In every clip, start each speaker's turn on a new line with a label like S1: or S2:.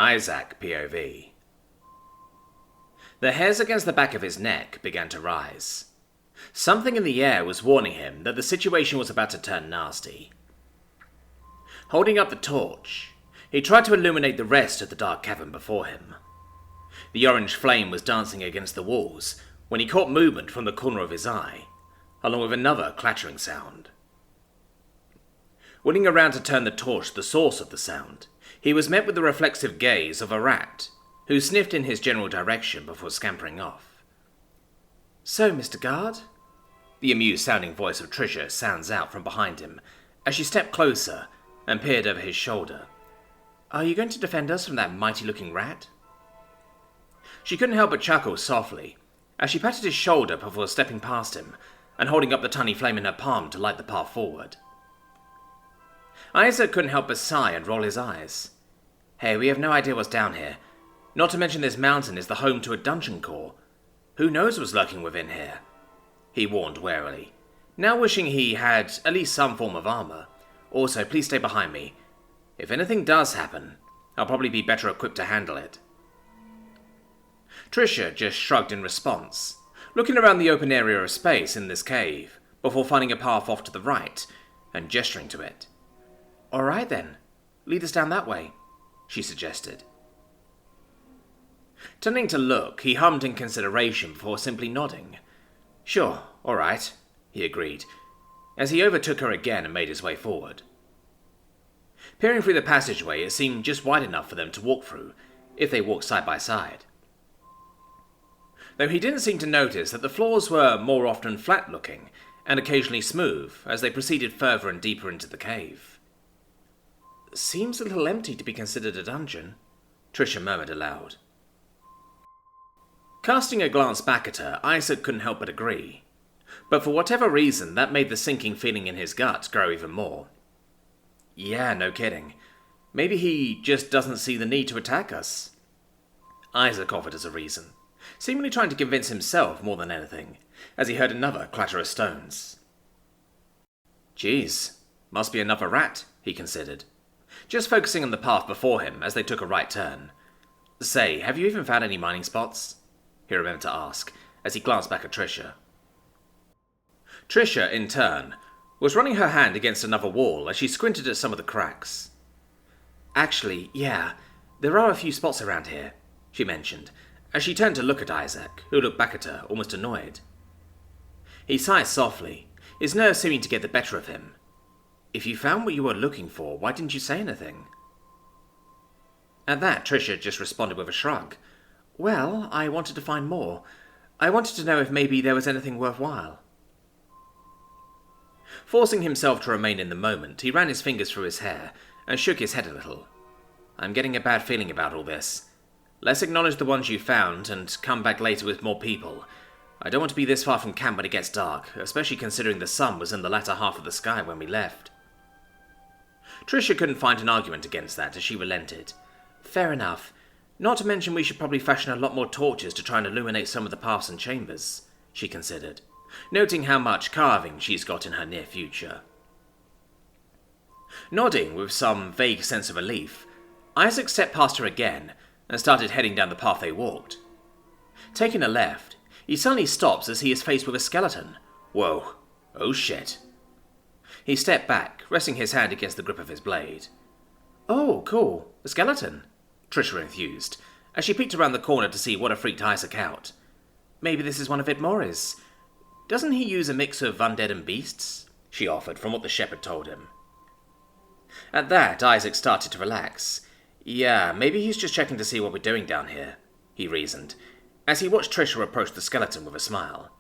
S1: Isaac POV. The hairs against the back of his neck began to rise. Something in the air was warning him that the situation was about to turn nasty. Holding up the torch, he tried to illuminate the rest of the dark cavern before him. The orange flame was dancing against the walls when he caught movement from the corner of his eye, along with another clattering sound. Wheeling around to turn the torch to the source of the sound, he was met with the reflexive gaze of a rat, who sniffed in his general direction before scampering off. "So, Mr. Guard?" The amused-sounding voice of Tricia sounds out from behind him as she stepped closer and peered over his shoulder. "Are you going to defend us from that mighty-looking rat?" She couldn't help but chuckle softly as she patted his shoulder before stepping past him and holding up the tiny flame in her palm to light the path forward. Isaac couldn't help but sigh and roll his eyes. "Hey, we have no idea what's down here. Not to mention this mountain is the home to a dungeon core. Who knows what's lurking within here?" he warned warily, now wishing he had at least some form of armor. "Also, please stay behind me. If anything does happen, I'll probably be better equipped to handle it." Tricia just shrugged in response, looking around the open area of space in this cave, before finding a path off to the right and gesturing to it. "All right then, lead us down that way," she suggested. Turning to look, he hummed in consideration before simply nodding. "Sure, all right," he agreed, as he overtook her again and made his way forward. Peering through the passageway, it seemed just wide enough for them to walk through, if they walked side by side. Though he didn't seem to notice that the floors were more often flat-looking and occasionally smooth as they proceeded further and deeper into the cave. "Seems a little empty to be considered a dungeon," Tricia murmured aloud. Casting a glance back at her, Isaac couldn't help but agree. But for whatever reason, that made the sinking feeling in his gut grow even more. "Yeah, no kidding. Maybe he just doesn't see the need to attack us," Isaac offered as a reason, seemingly trying to convince himself more than anything, as he heard another clatter of stones. "Geez, must be another rat," he considered, just focusing on the path before him as they took a right turn. "Say, have you even found any mining spots?" he remembered to ask, as he glanced back at Tricia. Tricia, in turn, was running her hand against another wall as she squinted at some of the cracks. "Actually, yeah, there are a few spots around here," she mentioned, as she turned to look at Isaac, who looked back at her, almost annoyed. He sighed softly, his nerves seeming to get the better of him. "If you found what you were looking for, why didn't you say anything?" At that, Tricia just responded with a shrug. "Well, I wanted to find more. I wanted to know if maybe there was anything worthwhile." Forcing himself to remain in the moment, he ran his fingers through his hair and shook his head a little. "I'm getting a bad feeling about all this. Let's acknowledge the ones you found and come back later with more people. I don't want to be this far from camp when it gets dark, especially considering the sun was in the latter half of the sky when we left." Tricia couldn't find an argument against that as she relented. "Fair enough. Not to mention we should probably fashion a lot more torches to try and illuminate some of the paths and chambers," she considered, noting how much carving she's got in her near future. Nodding with some vague sense of relief, Isaac stepped past her again and started heading down the path they walked. Taking a left, he suddenly stops as he is faced with a skeleton. Whoa, oh shit. He stepped back, resting his hand against the grip of his blade. "Oh, cool, a skeleton," Tricia enthused, as she peeked around the corner to see what had freaked Isaac out. "Maybe this is one of Vidmori's. Doesn't he use a mix of undead and beasts?" she offered, from what the shepherd told him. At that, Isaac started to relax. "Yeah, maybe he's just checking to see what we're doing down here," he reasoned, as he watched Tricia approach the skeleton with a smile.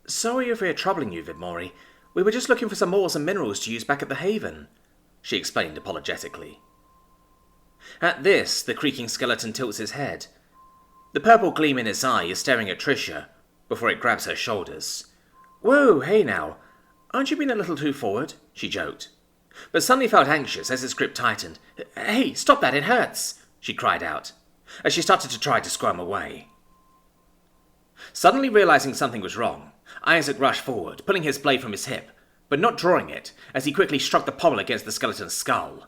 S1: "Sorry if we're troubling you, Vidmori. We were just looking for some ores and minerals to use back at the Haven," she explained apologetically. At this, the creaking skeleton tilts his head. The purple gleam in its eye is staring at Tricia, before it grabs her shoulders. "Whoa, hey now. Aren't you being a little too forward?" she joked, but suddenly felt anxious as his grip tightened. "Hey, stop that, it hurts!" she cried out, as she started to try to squirm away. Suddenly realizing something was wrong, Isaac rushed forward, pulling his blade from his hip, but not drawing it, as he quickly struck the pommel against the skeleton's skull.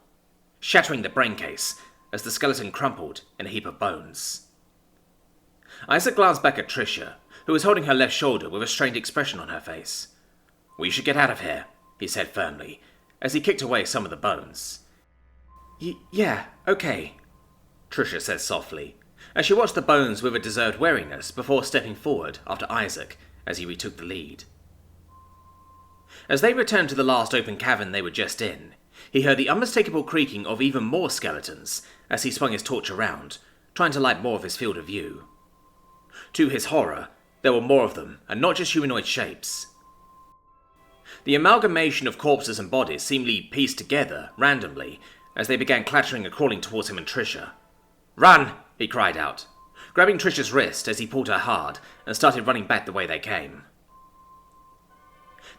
S1: shattering the brain case as the skeleton crumpled in a heap of bones. Isaac glanced back at Tricia, who was holding her left shoulder with a strained expression on her face. "We should get out of here," he said firmly, as he kicked away some of the bones. Yeah, okay," Tricia said softly, as she watched the bones with a deserved wariness before stepping forward after Isaac as he retook the lead. As they returned to the last open cavern they were just in, he heard the unmistakable creaking of even more skeletons as he swung his torch around, trying to light more of his field of view. To his horror, there were more of them, and not just humanoid shapes. The amalgamation of corpses and bodies seemingly pieced together, randomly, as they began clattering and crawling towards him and Tricia. "Run!" he cried out, grabbing Tricia's wrist as he pulled her hard and started running back the way they came.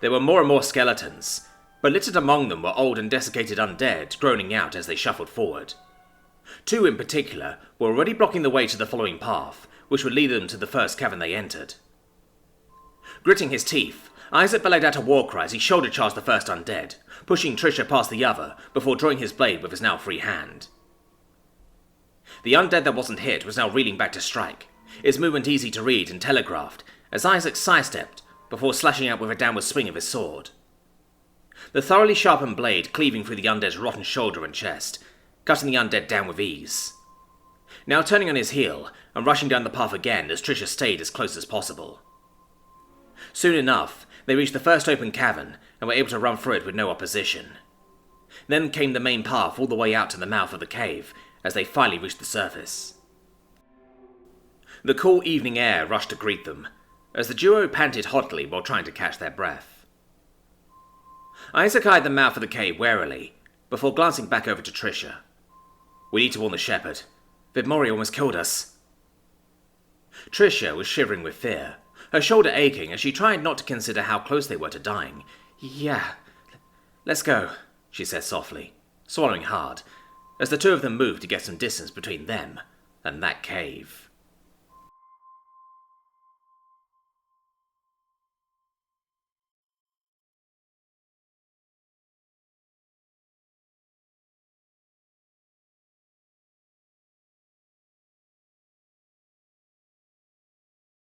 S1: There were more and more skeletons, but littered among them were old and desiccated undead groaning out as they shuffled forward. 2 in particular were already blocking the way to the following path, which would lead them to the first cavern they entered. Gritting his teeth, Isaac bellowed out a war cry as he shoulder charged the first undead, pushing Tricia past the other before drawing his blade with his now free hand. The undead that wasn't hit was now reeling back to strike, its movement easy to read and telegraphed as Isaac sidestepped before slashing out with a downward swing of his sword. The thoroughly sharpened blade cleaving through the undead's rotten shoulder and chest, cutting the undead down with ease. Now turning on his heel and rushing down the path again as Tricia stayed as close as possible. Soon enough, they reached the first open cavern and were able to run through it with no opposition. Then came the main path all the way out to the mouth of the cave as they finally reached the surface. The cool evening air rushed to greet them, as the duo panted hotly while trying to catch their breath. Isaac eyed the mouth of the cave warily, before glancing back over to Tricia. "We need to warn the shepherd. Vidmori almost killed us." Tricia was shivering with fear, her shoulder aching as she tried not to consider how close they were to dying. "Yeah, let's go," she said softly, swallowing hard, as the 2 of them moved to get some distance between them and that cave.